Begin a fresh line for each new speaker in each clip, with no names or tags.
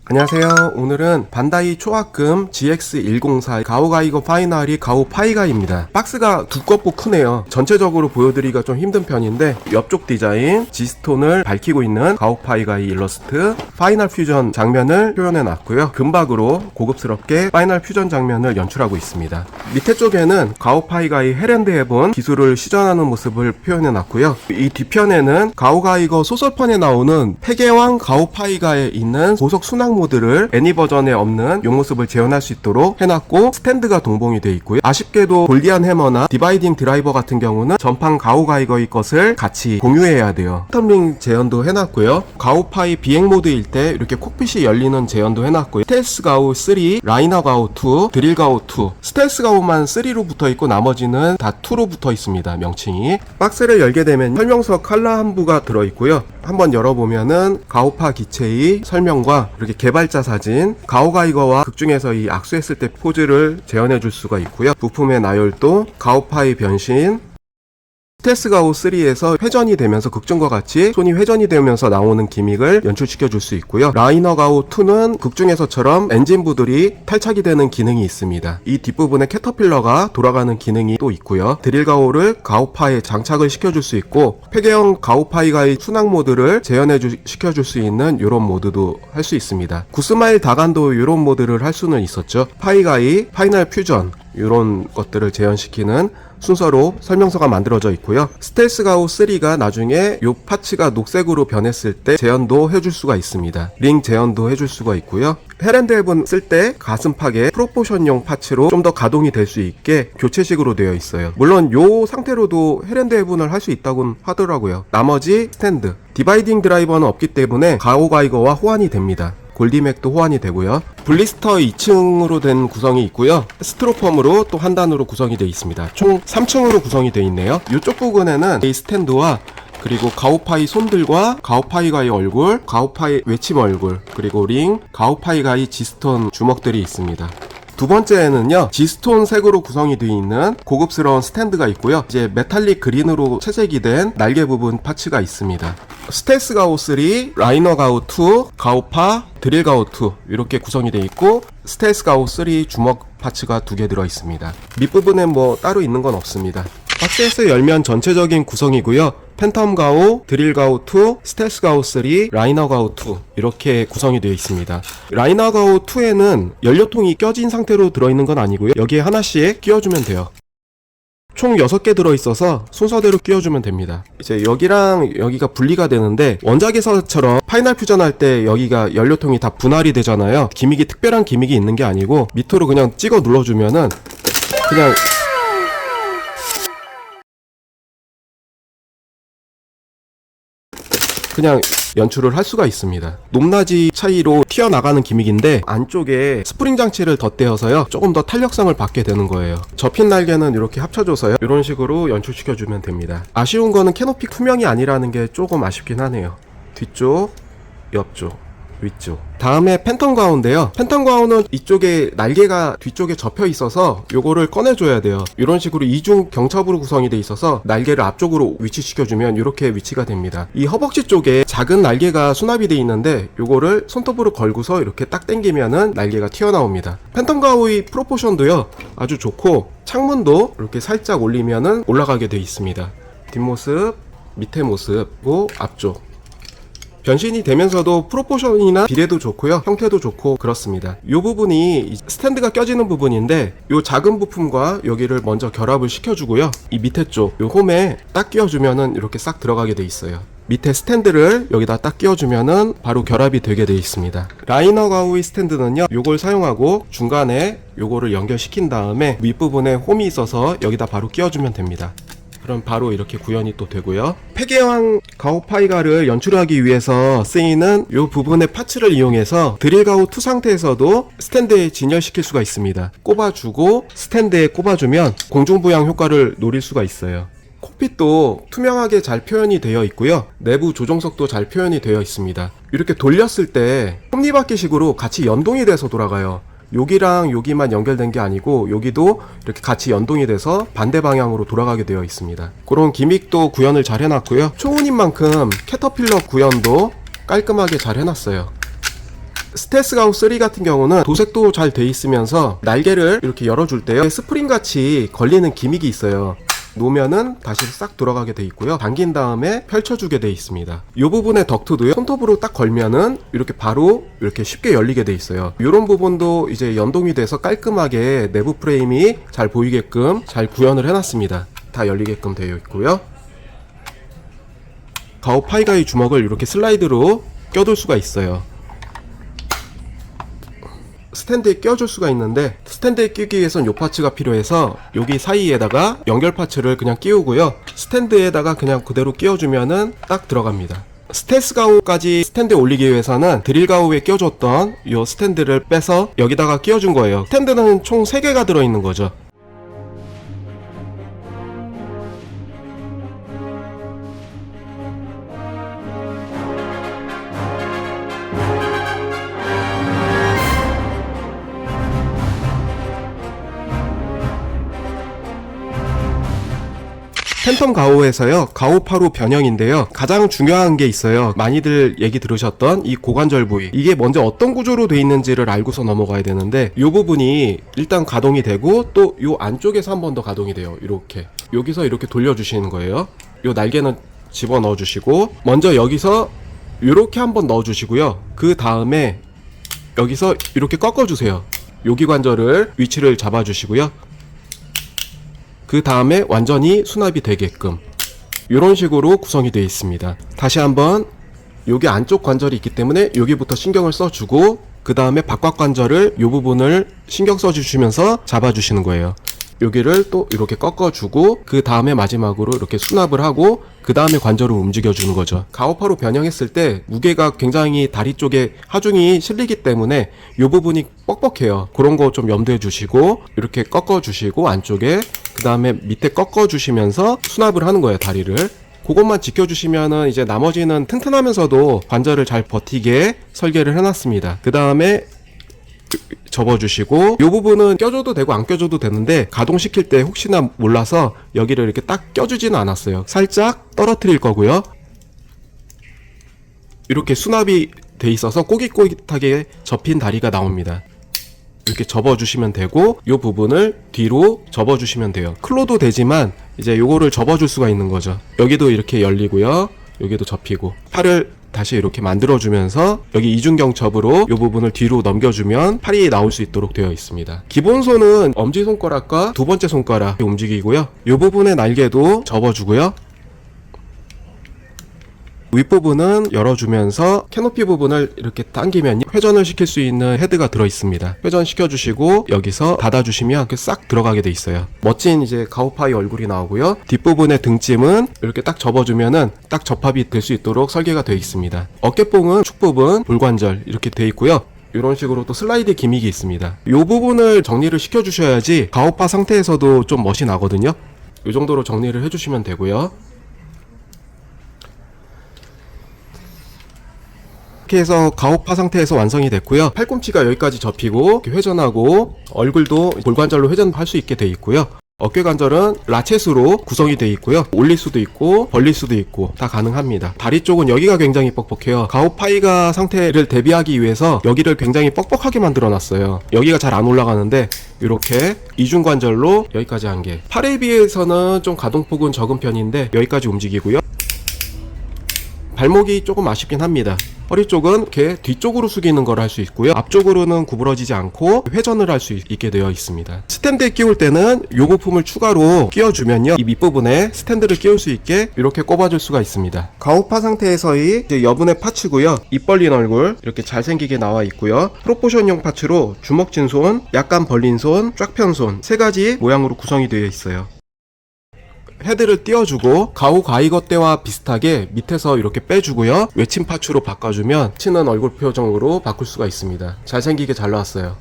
안녕하세요. 오늘은 반다이 초합금 GX104 가오가이거 파이널이 가오파이가입니다. 박스가 두껍고 크네요. 전체적으로 보여드리기가 좀 힘든 편인데 옆쪽 디자인 G스톤을 밝히고 있는 가오파이가이 일러스트 파이널 퓨전 장면을 표현해 놨고요. 금박으로 고급스럽게 파이널 퓨전 장면을 연출하고 있습니다. 밑에 쪽에는 가오파이가이 헤랜드 헤븐 기술을 시전하는 모습을 표현해 놨고요. 이 뒤편에는 가오가이거 소설판에 나오는 폐계왕 가오파이가에 있는 고속 순항 모드를 애니 버전에 없는 요 모습을 재현할 수 있도록 해놨고, 스탠드가 동봉이 되어 있고요. 아쉽게도 골디안 해머나 디바이딩 드라이버 같은 경우는 전판 가오가이거의 것을 같이 공유해야 돼요. 텀링 재현도 해놨고요. 가오파이 비행 모드일 때 이렇게 콕핏이 열리는 재현도 해놨고요. 스텔스 가오 3, 라이너 가오 2, 드릴 가오 2. 스텔스 가오만 3로 붙어 있고 나머지는 다 2로 붙어 있습니다. 명칭이. 박스를 열게 되면 설명서 컬러 한부가 들어 있고요. 한번 열어보면은 가오파 기체의 설명과 이렇게 개발자 사진, 가오가이거와 극중에서 이 악수했을 때 포즈를 재현해 줄 수가 있고요. 부품의 나열도, 가오파의 변신, 스텔스 가오 3에서 회전이 되면서 극중과 같이 손이 회전이 되면서 나오는 기믹을 연출시켜 줄 수 있고요. 라이너 가오 2는 극중에서처럼 엔진부들이 탈착이 되는 기능이 있습니다. 이 뒷부분에 캐터필러가 돌아가는 기능이 또 있고요. 드릴 가오를 가오파에 장착을 시켜줄 수 있고, 폐계형 가오파이가의 순항 모드를 시켜줄 수 있는 이런 모드도 할 수 있습니다. 구스마일 다간도 이런 모드를 할 수는 있었죠. 파이가이 파이널 퓨전 이런 것들을 재현시키는 순서로 설명서가 만들어져 있고요. 스텔스 가오 3가 나중에 요 파츠가 녹색으로 변했을 때 재현도 해줄 수가 있습니다. 링 재현도 해줄 수가 있고요. 헤랜드 헤븐 쓸 때 가슴팍에 프로포션용 파츠로 좀 더 가동이 될 수 있게 교체식으로 되어 있어요. 물론 요 상태로도 헤랜드 헤븐을 할 수 있다고 하더라고요. 나머지 스탠드, 디바이딩 드라이버는 없기 때문에 가오가이거와 호환이 됩니다. 골디맥도 호환이 되고요. 블리스터 2층으로 된 구성이 있고요. 스트로펌으로 또 한 단으로 구성이 되어 있습니다. 총 3층으로 구성이 되어 있네요. 이쪽 부분에는 이 스탠드와 그리고 가오파이 손들과 가오파이가의 얼굴, 가오파이 외침 얼굴, 그리고 링, 가오파이가의 G스톤 주먹들이 있습니다. 두 번째에는요, G스톤 색으로 구성이 되어 있는 고급스러운 스탠드가 있고요. 이제 메탈릭 그린으로 채색이 된 날개 부분 파츠가 있습니다. 스텔스 가오 3, 라이너 가오 2, 가오파, 드릴 가오 2 이렇게 구성이 되어 있고, 스텔스 가오 3 주먹 파츠가 2개 들어 있습니다. 밑부분에 뭐 따로 있는 건 없습니다. 박스에서 열면 전체적인 구성이고요. 팬텀 가오, 드릴 가오 2, 스텔스 가오 3, 라이너 가오 2 이렇게 구성이 되어 있습니다. 라이너 가오 2에는 연료통이 껴진 상태로 들어있는 건 아니고요. 여기에 하나씩 끼워주면 돼요. 총 6개 들어있어서 순서대로 끼워주면 됩니다. 이제 여기랑 여기가 분리가 되는데, 원작에서처럼 파이널 퓨전 할 때 여기가 연료통이 다 분할이 되잖아요. 기믹이 특별한 기믹이 있는 게 아니고 밑으로 그냥 찍어 눌러주면은 그냥 연출을 할 수가 있습니다. 높낮이 차이로 튀어나가는 기믹인데, 안쪽에 스프링 장치를 덧대어서요 조금 더 탄력성을 받게 되는 거예요. 접힌 날개는 이렇게 합쳐줘서요 이런 식으로 연출시켜주면 됩니다. 아쉬운 거는 캐노피 투명이 아니라는 게 조금 아쉽긴 하네요. 뒤쪽, 옆쪽, 위쪽. 다음에 팬텀 가오인데요. 팬텀 가오는 이쪽에 날개가 뒤쪽에 접혀 있어서 요거를 꺼내줘야 돼요. 이런 식으로 이중 경첩으로 구성이 돼 있어서 날개를 앞쪽으로 위치시켜주면 이렇게 위치가 됩니다. 이 허벅지 쪽에 작은 날개가 수납이 돼 있는데, 요거를 손톱으로 걸고서 이렇게 딱 당기면은 날개가 튀어나옵니다. 팬텀 가오의 프로포션도요 아주 좋고, 창문도 이렇게 살짝 올리면은 올라가게 돼 있습니다. 뒷모습, 밑에 모습, 그리고 앞쪽. 변신이 되면서도 프로포션이나 비례도 좋고요, 형태도 좋고 그렇습니다. 이 부분이 스탠드가 껴지는 부분인데, 이 작은 부품과 여기를 먼저 결합을 시켜주고요. 이 밑에 쪽, 이 홈에 딱 끼워주면은 이렇게 싹 들어가게 돼 있어요. 밑에 스탠드를 여기다 딱 끼워주면은 바로 결합이 되게 돼 있습니다. 라이너 가오의 스탠드는요, 요걸 사용하고 중간에 요거를 연결시킨 다음에 윗부분에 홈이 있어서 여기다 바로 끼워주면 됩니다. 그럼 바로 이렇게 구현이 또 되고요. 폐계왕 가오파이가를 연출하기 위해서 쓰이는 이 부분의 파츠를 이용해서 드릴 가오 2 상태에서도 스탠드에 진열시킬 수가 있습니다. 꼽아주고 스탠드에 꼽아주면 공중부양 효과를 노릴 수가 있어요. 콕핏도 투명하게 잘 표현이 되어 있고요. 내부 조종석도 잘 표현이 되어 있습니다. 이렇게 돌렸을 때 톱니바퀴식으로 같이 연동이 돼서 돌아가요. 여기랑 여기만 연결된 게 아니고 여기도 이렇게 같이 연동이 돼서 반대 방향으로 돌아가게 되어 있습니다. 그런 기믹도 구현을 잘 해놨고요. 초운인 만큼 캐터필러 구현도 깔끔하게 잘 해놨어요. 스텔스 가우 3 같은 경우는 도색도 잘 돼 있으면서 날개를 이렇게 열어줄 때요 스프링 같이 걸리는 기믹이 있어요. 놓으면은 다시 싹 돌아가게 돼 있고요. 당긴 다음에 펼쳐주게 돼 있습니다. 이 부분의 덕트도요 손톱으로 딱 걸면은 이렇게 바로 이렇게 쉽게 열리게 돼 있어요. 이런 부분도 이제 연동이 돼서 깔끔하게 내부 프레임이 잘 보이게끔 잘 구현을 해놨습니다. 다 열리게끔 되어 있고요. 가오 파이가이 주먹을 이렇게 슬라이드로 껴둘 수가 있어요. 스탠드에 껴줄 수가 있는데 스탠드에 끼기 위해선 요 파츠가 필요해서 여기 사이에다가 연결 파츠를 그냥 끼우고요. 스탠드에다가 그냥 그대로 끼워주면은 딱 들어갑니다. 스텔스 가우까지 스탠드에 올리기 위해서는 드릴 가우에 껴줬던 요 스탠드를 빼서 여기다가 끼워준 거예요. 스탠드는 총 3개가 들어있는 거죠. 팬텀 가오에서요 가오파로 변형인데요 가장 중요한 게 있어요. 많이들 얘기 들으셨던 이 고관절 부위, 이게 먼저 어떤 구조로 돼 있는지를 알고서 넘어가야 되는데 이 부분이 일단 가동이 되고 또 이 안쪽에서 한 번 더 가동이 돼요. 이렇게 여기서 이렇게 돌려주시는 거예요. 이 날개는 집어 넣어 주시고 먼저 여기서 이렇게 한번 넣어 주시고요. 그 다음에 여기서 이렇게 꺾어 주세요. 여기 관절을 위치를 잡아 주시고요. 그 다음에 완전히 수납이 되게끔 이런 식으로 구성이 되어 있습니다. 다시 한번 여기 안쪽 관절이 있기 때문에 여기부터 신경을 써주고 그 다음에 바깥 관절을 이 부분을 신경 써주시면서 잡아주시는 거예요. 여기를 또 이렇게 꺾어주고 그 다음에 마지막으로 이렇게 수납을 하고 그 다음에 관절을 움직여주는 거죠. 가오파로 변형했을 때 무게가 굉장히 다리 쪽에 하중이 실리기 때문에 이 부분이 뻑뻑해요. 그런 거 좀 염두해 주시고 이렇게 꺾어주시고 안쪽에 그 다음에 밑에 꺾어주시면서 수납을 하는 거예요. 다리를. 그것만 지켜주시면은 이제 나머지는 튼튼하면서도 관절을 잘 버티게 설계를 해놨습니다. 그 다음에 접어주시고 이 부분은 껴줘도 되고 안 껴줘도 되는데 가동시킬 때 혹시나 몰라서 여기를 이렇게 딱 껴주지는 않았어요. 살짝 떨어뜨릴 거고요. 이렇게 수납이 돼 있어서 꼬깃꼬깃하게 접힌 다리가 나옵니다. 이렇게 접어주시면 되고 이 부분을 뒤로 접어주시면 돼요. 클로도 되지만 이제 요거를 접어줄 수가 있는 거죠. 여기도 이렇게 열리고요. 여기도 접히고 팔을 다시 이렇게 만들어주면서 여기 이중경첩으로 이 부분을 뒤로 넘겨주면 팔이 나올 수 있도록 되어 있습니다. 기본손은 엄지손가락과 두 번째 손가락 움직이고요. 이 부분의 날개도 접어주고요. 윗부분은 열어주면서 캐노피 부분을 이렇게 당기면 회전을 시킬 수 있는 헤드가 들어있습니다. 회전시켜주시고 여기서 닫아주시면 이렇게 싹 들어가게 돼 있어요. 멋진 이제 가오파이 얼굴이 나오고요. 뒷부분의 등짐은 이렇게 딱 접어주면은 딱 접합이 될 수 있도록 설계가 되어 있습니다. 어깨뽕은 축 부분, 볼관절 이렇게 되어 있고요. 이런 식으로 또 슬라이드 기믹이 있습니다. 이 부분을 정리를 시켜주셔야지 가오파 상태에서도 좀 멋이 나거든요. 이 정도로 정리를 해주시면 되고요. 이렇게 해서 가오파 상태에서 완성이 됐고요. 팔꿈치가 여기까지 접히고 이렇게 회전하고 얼굴도 볼관절로 회전할 수 있게 돼 있고요. 어깨 관절은 라쳇으로 구성이 되어 있고요. 올릴 수도 있고 벌릴 수도 있고 다 가능합니다. 다리 쪽은 여기가 굉장히 뻑뻑해요. 가오파이가 상태를 대비하기 위해서 여기를 굉장히 뻑뻑하게 만들어 놨어요. 여기가 잘 안 올라가는데 이렇게 이중관절로 여기까지 한 개. 팔에 비해서는 좀 가동폭은 적은 편인데 여기까지 움직이고요. 발목이 조금 아쉽긴 합니다. 허리 쪽은 이렇게 뒤쪽으로 숙이는 걸 할 수 있고요. 앞쪽으로는 구부러지지 않고 회전을 할 수 있게 되어 있습니다. 스탠드에 끼울 때는 요 부품을 추가로 끼워주면요. 이 밑부분에 스탠드를 끼울 수 있게 이렇게 꼽아줄 수가 있습니다. 가오파 상태에서의 이제 여분의 파츠고요. 입 벌린 얼굴 이렇게 잘생기게 나와 있고요. 프로포션용 파츠로 주먹진 손, 약간 벌린 손, 쫙 편 손 세 가지 모양으로 구성이 되어 있어요. 헤드를 띄워주고 가오 가이거 때와 비슷하게 밑에서 이렇게 빼주고요. 외침 파츠로 바꿔주면 치는 얼굴 표정으로 바꿀 수가 있습니다. 잘생기게 잘 나왔어요.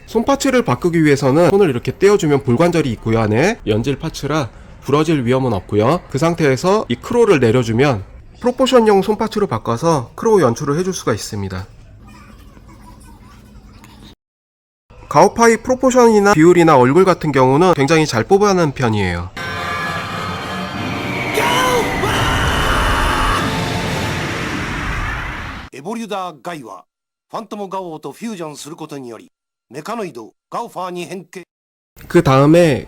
손 파츠를 바꾸기 위해서는 손을 이렇게 떼어주면 볼관절이 있고요. 안에 연질 파츠라 부러질 위험은 없고요. 그 상태에서 이 크로를 내려주면 프로포션용 손 파츠로 바꿔서 크로 연출을 해줄 수가 있습니다. 가오파이 프로포션이나 비율이나 얼굴 같은 경우는 굉장히 잘 뽑아내는 편이에요.
에보류다 가이와 ファントムガオとフュージョンすることによりメカノイドガオファーに変形。
그 다음에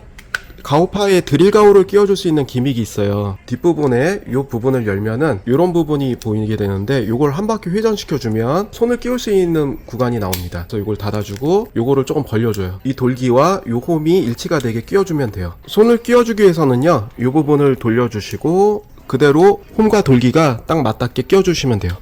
가오파에 드릴 가오를 끼워줄 수 있는 기믹이 있어요. 뒷부분에 이 부분을 열면은 이런 부분이 보이게 되는데 이걸 한 바퀴 회전시켜주면 손을 끼울 수 있는 구간이 나옵니다. 그래서 이걸 닫아주고 요거를 조금 벌려줘요. 이 돌기와 요 홈이 일치가 되게 끼워주면 돼요. 손을 끼워주기 위해서는요, 이 부분을 돌려주시고 그대로 홈과 돌기가 딱 맞닿게 끼워주시면 돼요.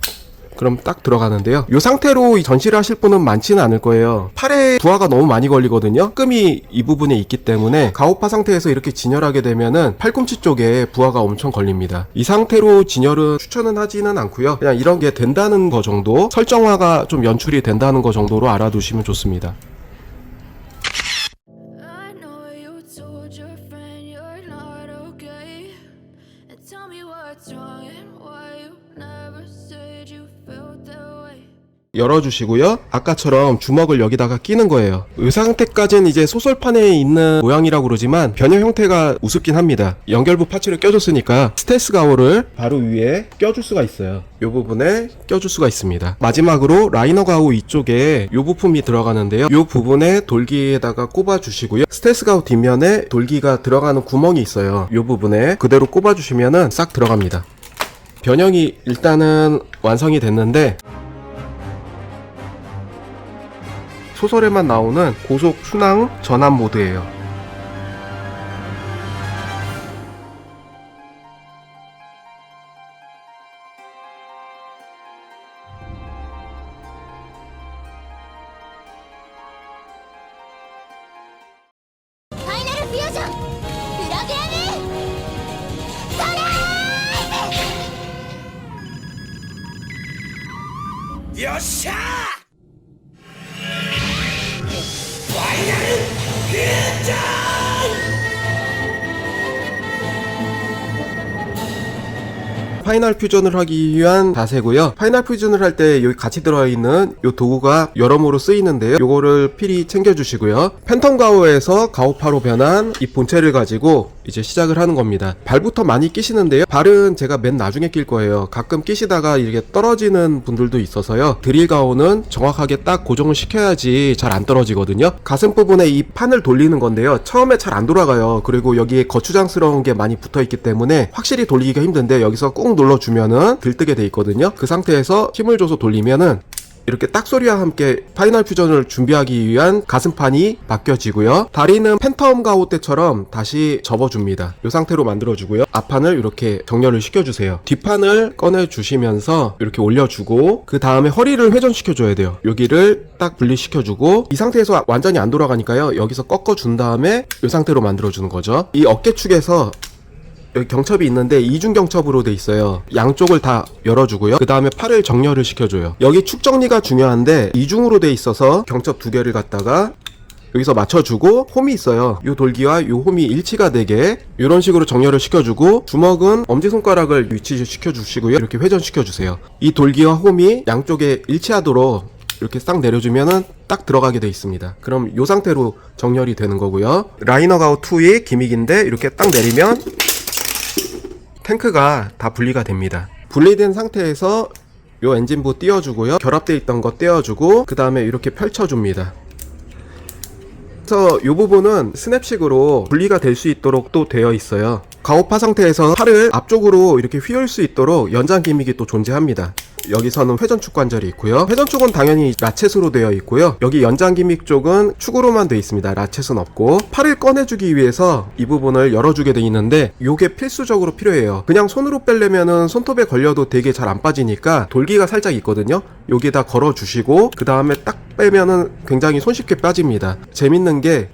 그럼 딱 들어가는데요. 이 상태로 전시를 하실 분은 많지는 않을 거예요. 팔에 부하가 너무 많이 걸리거든요. 끈이 이 부분에 있기 때문에 가오파 상태에서 이렇게 진열하게 되면은 팔꿈치 쪽에 부하가 엄청 걸립니다. 이 상태로 진열은 추천은 하지는 않고요. 그냥 이런 게 된다는 거 정도, 설정화가 좀 연출이 된다는 거 정도로 알아두시면 좋습니다.
I know you told your friend you're not okay. And tell me what's wrong and why you never said you felt that way.
열어주시고요. 아까처럼 주먹을 여기다가 끼는 거예요. 이 상태까지는 이제 소설판에 있는 모양이라고 그러지만 변형 형태가 우습긴 합니다. 연결부 파츠를 껴줬으니까 스텔스 가오를 바로 위에 껴줄 수가 있어요. 이 부분에 껴줄 수가 있습니다. 마지막으로 라이너 가오 이쪽에 이 부품이 들어가는데요. 이 부분에 돌기에다가 꼽아주시고요. 스텔스 가오 뒷면에 돌기가 들어가는 구멍이 있어요. 이 부분에 그대로 꼽아주시면은 싹 들어갑니다. 변형이 일단은 완성이 됐는데 소설에만 나오는 고속 순항 전환 모드예요.
파이널 퓨전! 프로그래밍!
요샤!
파이널 퓨전을 하기 위한 자세고요. 파이널 퓨전을 할 때 여기 같이 들어있는 이 도구가 여러모로 쓰이는데요. 요거를 필히 챙겨주시고요. 팬텀 가오에서 가오파로 변한 이 본체를 가지고 이제 시작을 하는 겁니다. 발부터 많이 끼시는데요. 발은 제가 맨 나중에 낄 거예요. 가끔 끼시다가 이렇게 떨어지는 분들도 있어서요. 드릴 가오는 정확하게 딱 고정을 시켜야지 잘 안 떨어지거든요. 가슴 부분에 이 판을 돌리는 건데요. 처음에 잘 안 돌아가요. 그리고 여기에 거추장스러운 게 많이 붙어있기 때문에 확실히 돌리기가 힘든데 여기서 꾹 눌러주면은 들뜨게 돼 있거든요. 그 상태에서 힘을 줘서 돌리면은 이렇게 딱 소리와 함께 파이널 퓨전을 준비하기 위한 가슴판이 바뀌어지고요. 다리는 팬텀 가오 때처럼 다시 접어줍니다. 이 상태로 만들어주고요. 앞판을 이렇게 정렬을 시켜주세요. 뒷판을 꺼내주시면서 이렇게 올려주고 그 다음에 허리를 회전시켜줘야 돼요. 여기를 딱 분리시켜주고 이 상태에서 완전히 안 돌아가니까요. 여기서 꺾어준 다음에 이 상태로 만들어주는 거죠. 이 어깨축에서 여기 경첩이 있는데 이중 경첩으로 돼 있어요. 양쪽을 다 열어주고요. 그 다음에 팔을 정렬을 시켜줘요. 여기 축 정리가 중요한데 이중으로 돼 있어서 경첩 두 개를 갖다가 여기서 맞춰주고 홈이 있어요. 요 돌기와 요 홈이 일치가 되게 이런 식으로 정렬을 시켜주고 주먹은 엄지손가락을 위치시켜주시고요. 이렇게 회전시켜주세요. 이 돌기와 홈이 양쪽에 일치하도록 이렇게 싹 내려주면은 딱 들어가게 돼 있습니다. 그럼 요 상태로 정렬이 되는 거고요. 라이너 가오 2의 기믹인데 이렇게 딱 내리면 탱크가 다 분리가 됩니다. 분리된 상태에서 요 엔진부 띄워주고요. 결합되어 있던 거 떼어주고 그 다음에 이렇게 펼쳐줍니다. 그래서 이 부분은 스냅식으로 분리가 될 수 있도록 또 되어 있어요. 가오파 상태에서 팔을 앞쪽으로 이렇게 휘을 수 있도록 연장 기믹이 또 존재합니다. 여기서는 회전축 관절이 있고요. 회전축은 당연히 라쳇으로 되어 있고요. 여기 연장 기믹 쪽은 축으로만 되어 있습니다. 라쳇은 없고 팔을 꺼내주기 위해서 이 부분을 열어주게 되어 있는데 이게 필수적으로 필요해요. 그냥 손으로 빼려면은 손톱에 걸려도 되게 잘 안 빠지니까 돌기가 살짝 있거든요. 여기다 걸어주시고 그 다음에 딱 빼면은 굉장히 손쉽게 빠집니다. 재밌는 게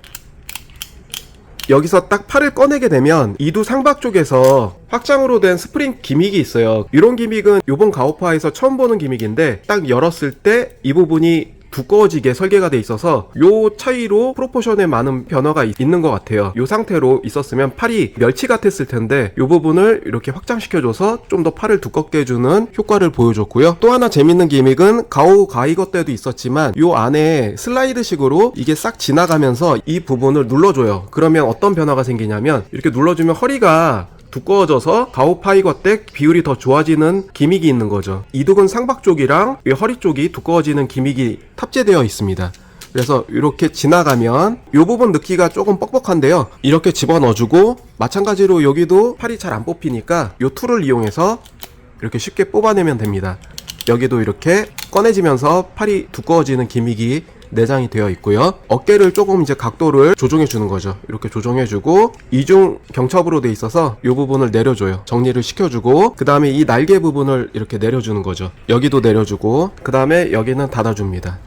여기서 딱 팔을 꺼내게 되면 이두 상박 쪽에서 확장으로 된 스프링 기믹이 있어요. 이런 기믹은 요번 가오파에서 처음 보는 기믹인데 딱 열었을 때 이 부분이 두꺼워지게 설계가 돼 있어서 요 차이로 프로포션에 많은 변화가 있는 것 같아요. 요 상태로 있었으면 팔이 멸치 같았을 텐데 요 부분을 이렇게 확장시켜줘서 좀 더 팔을 두껍게 해주는 효과를 보여줬고요. 또 하나 재밌는 기믹은 가오 가이거 때도 있었지만 요 안에 슬라이드식으로 이게 싹 지나가면서 이 부분을 눌러줘요. 그러면 어떤 변화가 생기냐면 이렇게 눌러주면 허리가 두꺼워져서 가오 파이거 때 비율이 더 좋아지는 기믹이 있는 거죠. 이두근 상박 쪽이랑 이 허리 쪽이 두꺼워지는 기믹이 탑재되어 있습니다. 그래서 이렇게 지나가면 이 부분 넣기가 조금 뻑뻑한데요. 이렇게 집어넣어주고, 마찬가지로 여기도 팔이 잘 안 뽑히니까 이 툴을 이용해서 이렇게 쉽게 뽑아내면 됩니다. 여기도 이렇게 꺼내지면서 팔이 두꺼워지는 기믹이 내장이 되어 있고요. 어깨를 조금 이제 각도를 조정해 주는 거죠. 이렇게 조정해 주고, 이중 경첩으로 돼 있어서 이 부분을 내려줘요. 정리를 시켜주고, 그 다음에 이 날개 부분을 이렇게 내려주는 거죠. 여기도 내려주고, 그 다음에 여기는 닫아줍니다.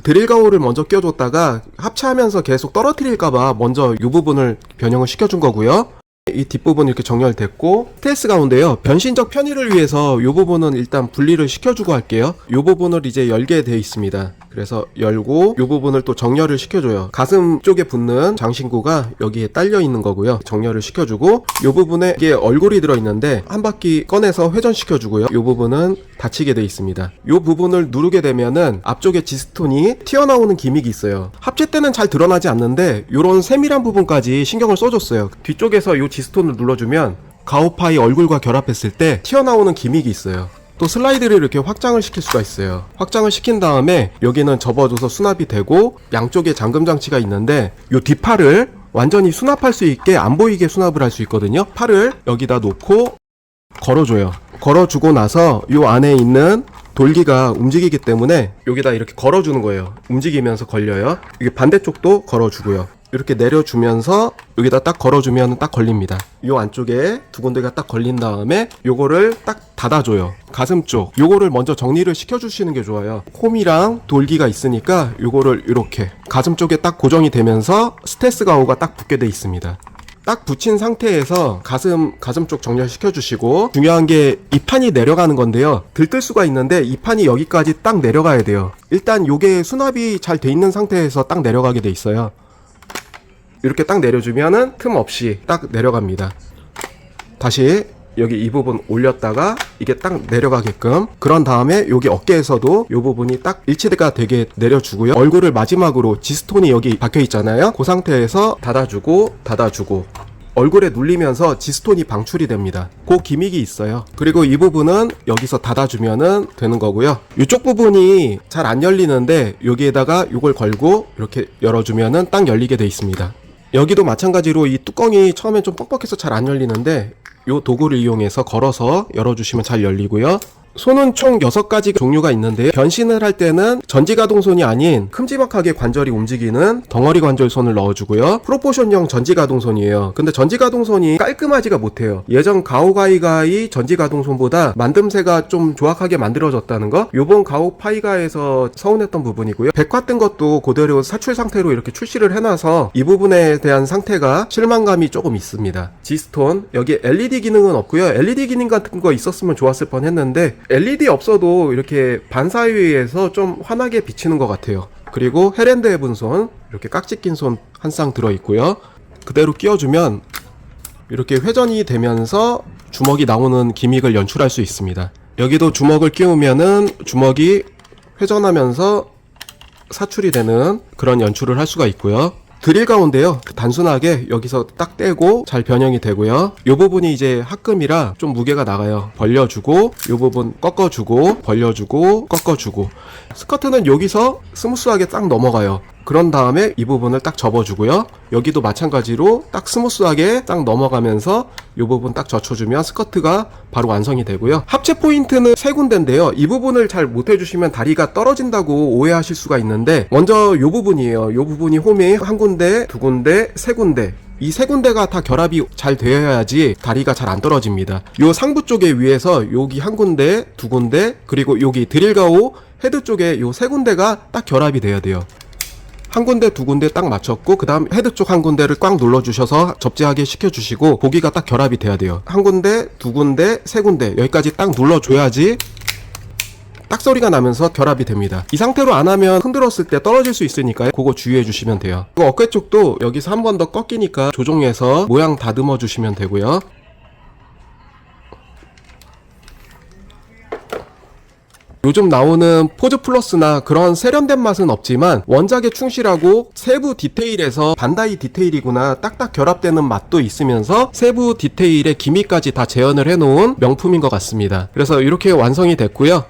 드릴 가오를 먼저 껴줬다가 합체하면서 계속 떨어뜨릴까봐 먼저 이 부분을 변형을 시켜준 거고요. 이 뒷부분 이렇게 정렬됐고, 스텔스 가운데요, 변신적 편의를 위해서 이 부분은 일단 분리를 시켜주고 할게요. 이 부분을 이제 열게 되어 있습니다. 그래서 열고 이 부분을 또 정렬을 시켜줘요. 가슴 쪽에 붙는 장신구가 여기에 딸려 있는 거고요. 정렬을 시켜주고, 이 부분에 이게 얼굴이 들어있는데 한 바퀴 꺼내서 회전시켜주고요. 이 부분은 닫히게 되어 있습니다. 이 부분을 누르게 되면은 앞쪽에 지스톤이 튀어나오는 기믹이 있어요. 합체 때는 잘 드러나지 않는데 이런 세밀한 부분까지 신경을 써줬어요. 뒤쪽에서 이 지스톤을 눌러주면 가오파이 얼굴과 결합했을 때 튀어나오는 기믹이 있어요. 또 슬라이드를 이렇게 확장을 시킬 수가 있어요. 확장을 시킨 다음에 여기는 접어줘서 수납이 되고, 양쪽에 잠금 장치가 있는데 이 뒷팔을 완전히 수납할 수 있게 안 보이게 수납을 할 수 있거든요. 팔을 여기다 놓고 걸어줘요. 걸어주고 나서 이 안에 있는 돌기가 움직이기 때문에 여기다 이렇게 걸어주는 거예요. 움직이면서 걸려요. 이게 반대쪽도 걸어주고요. 이렇게 내려주면서 여기다 딱 걸어주면 딱 걸립니다. 이 안쪽에 두 군데가 딱 걸린 다음에 요거를 딱 닫아줘요. 가슴 쪽 요거를 먼저 정리를 시켜주시는 게 좋아요. 홈이랑 돌기가 있으니까 요거를 이렇게 가슴 쪽에 딱 고정이 되면서 스텔스 가오가 딱 붙게 돼 있습니다. 딱 붙인 상태에서 가슴 쪽 정렬시켜 주시고, 중요한 게 이 판이 내려가는 건데요. 들뜰 수가 있는데 이 판이 여기까지 딱 내려가야 돼요. 일단 요게 수납이 잘 돼 있는 상태에서 딱 내려가게 돼 있어요. 이렇게 딱 내려주면은 틈 없이 딱 내려갑니다. 다시 여기 이 부분 올렸다가 이게 딱 내려가게끔, 그런 다음에 여기 어깨에서도 이 부분이 딱 일치가 되게 내려주고요. 얼굴을 마지막으로 지스톤이 여기 박혀 있잖아요. 그 상태에서 닫아주고 얼굴에 눌리면서 지스톤이 방출이 됩니다. 그 기믹이 있어요. 그리고 이 부분은 여기서 닫아주면은 되는 거고요. 이쪽 부분이 잘 안 열리는데 여기에다가 이걸 걸고 이렇게 열어주면은 딱 열리게 돼 있습니다. 여기도 마찬가지로 이 뚜껑이 처음엔 좀 뻑뻑해서 잘 안 열리는데 이 도구를 이용해서 걸어서 열어주시면 잘 열리고요. 손은 총 6가지 종류가 있는데요. 변신을 할 때는 전지가동손이 아닌 큼지막하게 관절이 움직이는 덩어리 관절손을 넣어주고요. 프로포션형 전지가동손이에요. 근데 전지가동손이 깔끔하지가 못해요. 예전 가오가이가이 전지가동손보다 만듦새가 좀 조악하게 만들어졌다는 거, 요번 가오파이가에서 서운했던 부분이고요. 백화 뜬 것도 그대로 사출 상태로 이렇게 출시를 해놔서 이 부분에 대한 상태가 실망감이 조금 있습니다. G스톤, 여기 LED 기능은 없고요. LED 기능 같은 거 있었으면 좋았을 뻔했는데 LED 없어도 이렇게 반사위에서 좀 환하게 비치는 것 같아요. 그리고 헤랜드 해븐손, 이렇게 깍지 낀 손 한 쌍 들어있고요. 그대로 끼워주면 이렇게 회전이 되면서 주먹이 나오는 기믹을 연출할 수 있습니다. 여기도 주먹을 끼우면은 주먹이 회전하면서 사출이 되는 그런 연출을 할 수가 있고요. 드릴 가운데요, 단순하게 여기서 딱 떼고 잘 변형이 되고요. 이 부분이 이제 합금이라 좀 무게가 나가요. 벌려주고 이 부분 꺾어주고 벌려주고 꺾어주고, 스커트는 여기서 스무스하게 딱 넘어가요. 그런 다음에 이 부분을 딱 접어주고요. 여기도 마찬가지로 딱 스무스하게 딱 넘어가면서 이 부분 딱 젖혀주면 스커트가 바로 완성이 되고요. 합체 포인트는 3군데인데요. 이 부분을 잘 못해주시면 다리가 떨어진다고 오해하실 수가 있는데, 먼저 이 부분이에요. 이 부분이 홈이 1군데, 2군데, 3군데, 이 3군데가 다 결합이 잘 되어야지 다리가 잘 안 떨어집니다. 요 상부 쪽에 위에서 여기 1군데, 2군데, 그리고 여기 드릴가오 헤드 쪽에 요 3군데가 딱 결합이 돼야 돼요. 1군데, 2군데 딱 맞췄고, 그 다음 헤드 쪽 1군데를 꽉 눌러주셔서 접지하게 시켜주시고, 고기가 딱 결합이 돼야 돼요. 1군데, 2군데, 3군데 여기까지 딱 눌러줘야지 딱 소리가 나면서 결합이 됩니다. 이 상태로 안 하면 흔들었을 때 떨어질 수 있으니까요. 그거 주의해 주시면 돼요. 어깨 쪽도 여기서 한 번 더 꺾이니까 조정해서 모양 다듬어 주시면 되고요. 요즘 나오는 포즈 플러스나 그런 세련된 맛은 없지만 원작에 충실하고 세부 디테일에서 반다이 디테일이구나 딱딱 결합되는 맛도 있으면서 세부 디테일의 기미까지 다 재현을 해놓은 명품인 것 같습니다. 그래서 이렇게 완성이 됐고요.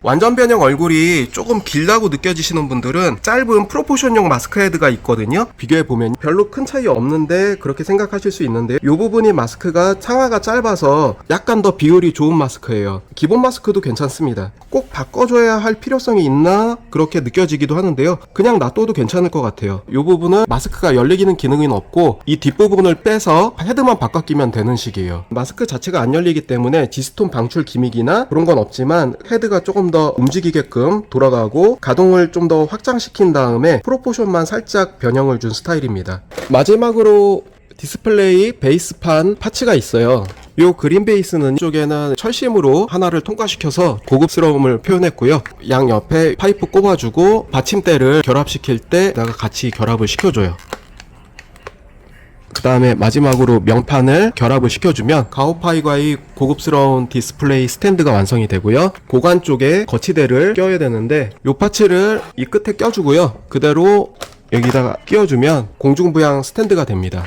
완전 변형 얼굴이 조금 길다고 느껴지시는 분들은 짧은 프로포션용 마스크 헤드가 있거든요. 비교해보면 별로 큰 차이 없는데 그렇게 생각하실 수 있는데 이 부분이 마스크가 창화가 짧아서 약간 더 비율이 좋은 마스크예요. 기본 마스크도 괜찮습니다. 꼭 바꿔줘야 할 필요성이 있나 그렇게 느껴지기도 하는데요. 그냥 놔둬도 괜찮을 것 같아요. 이 부분은 마스크가 열리기는 기능은 없고 이 뒷부분을 빼서 헤드만 바꿔 끼면 되는 식이에요. 마스크 자체가 안 열리기 때문에 지스톤 방출 기믹이나 그런 건 없지만 헤드가 조금 더 움직이게끔 돌아가고 가동을 좀 더 확장시킨 다음에 프로포션만 살짝 변형을 준 스타일입니다. 마지막으로 디스플레이 베이스판 파츠가 있어요. 요 그린 베이스는 이쪽에는 철심으로 하나를 통과시켜서 고급스러움을 표현했고요. 양 옆에 파이프 꼽아주고 받침대를 결합시킬 때 같이 결합을 시켜줘요. 그 다음에 마지막으로 명판을 결합을 시켜주면 가오파이가의 고급스러운 디스플레이 스탠드가 완성이 되고요. 고관 쪽에 거치대를 껴야 되는데 이 파츠를 이 끝에 껴주고요. 그대로 여기다가 끼워주면 공중부양 스탠드가 됩니다.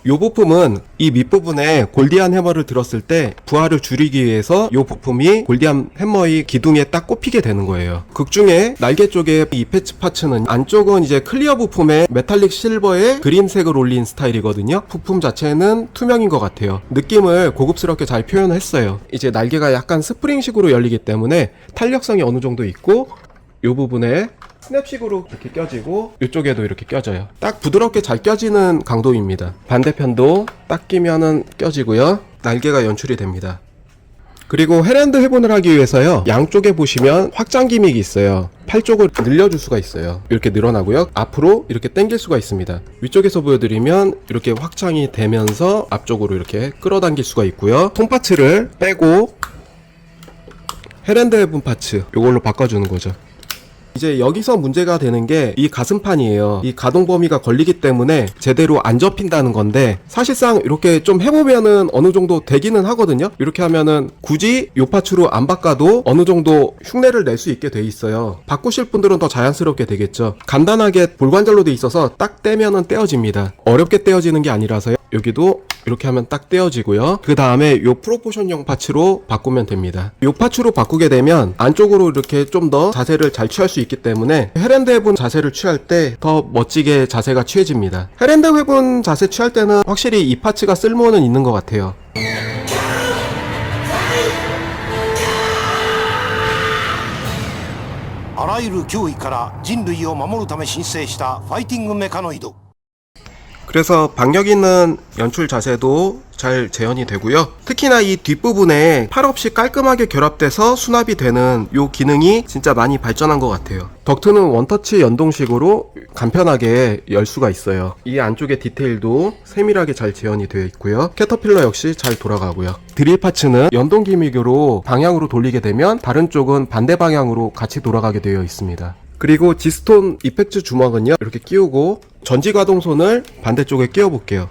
이 부품은 이 밑부분에 골디안 해머를 들었을 때 부하를 줄이기 위해서 이 부품이 골디안 해머의 기둥에 딱 꼽히게 되는 거예요. 극중에 날개 쪽에 이 패치 파츠는 안쪽은 이제 클리어 부품에 메탈릭 실버에 그린색을 올린 스타일이거든요. 부품 자체는 투명인 것 같아요. 느낌을 고급스럽게 잘 표현했어요. 이제 날개가 약간 스프링식으로 열리기 때문에 탄력성이 어느 정도 있고 이 부분에 스냅식으로 이렇게 껴지고 이쪽에도 이렇게 껴져요. 딱 부드럽게 잘 껴지는 강도입니다. 반대편도 딱 끼면은 껴지고요. 날개가 연출이 됩니다. 그리고 헬핸드 회분을 하기 위해서요. 양쪽에 보시면 확장 기믹이 있어요. 팔 쪽을 늘려줄 수가 있어요. 이렇게 늘어나고요. 앞으로 이렇게 당길 수가 있습니다. 위쪽에서 보여드리면 이렇게 확장이 되면서 앞쪽으로 이렇게 끌어당길 수가 있고요. 손파츠를 빼고 헬핸드 회분 파츠 이걸로 바꿔주는 거죠. 이제 여기서 문제가 되는 게 이 가슴판이에요. 이 가동 범위가 걸리기 때문에 제대로 안 접힌다는 건데 사실상 이렇게 좀 해보면은 어느 정도 되기는 하거든요. 이렇게 하면은 굳이 요 파츠로 안 바꿔도 어느 정도 흉내를 낼 수 있게 돼 있어요. 바꾸실 분들은 더 자연스럽게 되겠죠. 간단하게 볼관절로 돼 있어서 딱 떼면은 떼어집니다. 어렵게 떼어지는 게 아니라서요. 여기도 이렇게 하면 딱 떼어지고요. 그 다음에 요 프로포션용 파츠로 바꾸면 됩니다. 요 파츠로 바꾸게 되면 안쪽으로 이렇게 좀 더 자세를 잘 취할 수 있기 때문에 헬핸드 회분 자세를 취할 때 더 멋지게 자세가 취해집니다. 헬핸드 회분 자세 취할 때는 확실히 이 파츠가 쓸모는 있는 것 같아요.
あらゆる脅威から人類を守るため申請したファイティングメカノイド
그래서 박력 있는 연출 자세도 잘 재현이 되고요. 특히나 이 뒷부분에 팔 없이 깔끔하게 결합돼서 수납이 되는 이 기능이 진짜 많이 발전한 것 같아요. 덕트는 원터치 연동식으로 간편하게 열 수가 있어요. 이 안쪽의 디테일도 세밀하게 잘 재현이 되어 있고요. 캐터필러 역시 잘 돌아가고요. 드릴 파츠는 연동 기믹으로 방향으로 돌리게 되면 다른 쪽은 반대 방향으로 같이 돌아가게 되어 있습니다. 그리고 지스톤 이펙트 주먹은요 이렇게 끼우고 전지가동손을 반대쪽에 끼워 볼게요.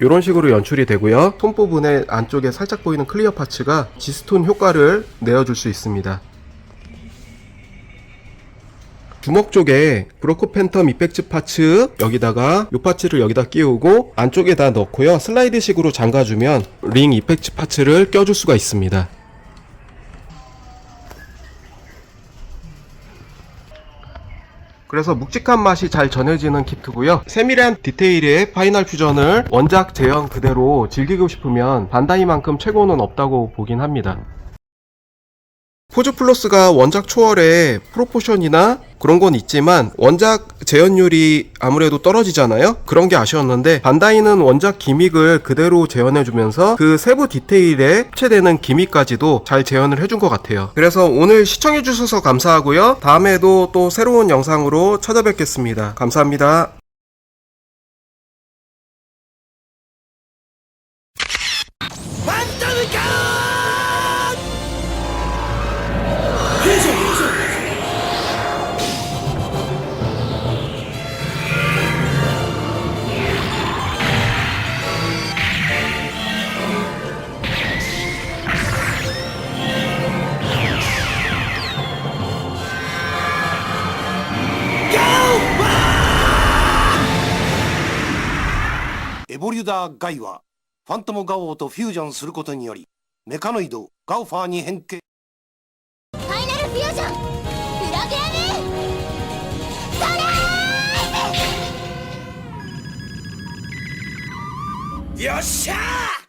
이런 식으로 연출이 되고요. 손 부분에 안쪽에 살짝 보이는 클리어 파츠가 지스톤 효과를 내어줄 수 있습니다. 주먹 쪽에 브로커 팬텀 이펙트 파츠 여기다가 이 파츠를 여기다 끼우고 안쪽에다 넣고요. 슬라이드식으로 잠가주면 링 이펙트 파츠를 껴줄 수가 있습니다. 그래서 묵직한 맛이 잘 전해지는 키트고요. 세밀한 디테일의 파이널 퓨전을 원작 재현 그대로 즐기고 싶으면 반다이만큼 최고는 없다고 보긴 합니다. 포즈 플러스가 원작 초월에 프로포션이나 그런 건 있지만 원작 재현율이 아무래도 떨어지잖아요. 그런 게 아쉬웠는데 반다이는 원작 기믹을 그대로 재현해주면서 그 세부 디테일에 합체되는 기믹까지도 잘 재현을 해준 것 같아요. 그래서 오늘 시청해주셔서 감사하고요. 다음에도 또 새로운 영상으로 찾아뵙겠습니다. 감사합니다.
リュダー・ガイはファントム・ガオとフュージョンすることによりメカノイド・ガオファーに変形。
ファイナルフュージョンプログラムストライク。
よっしゃー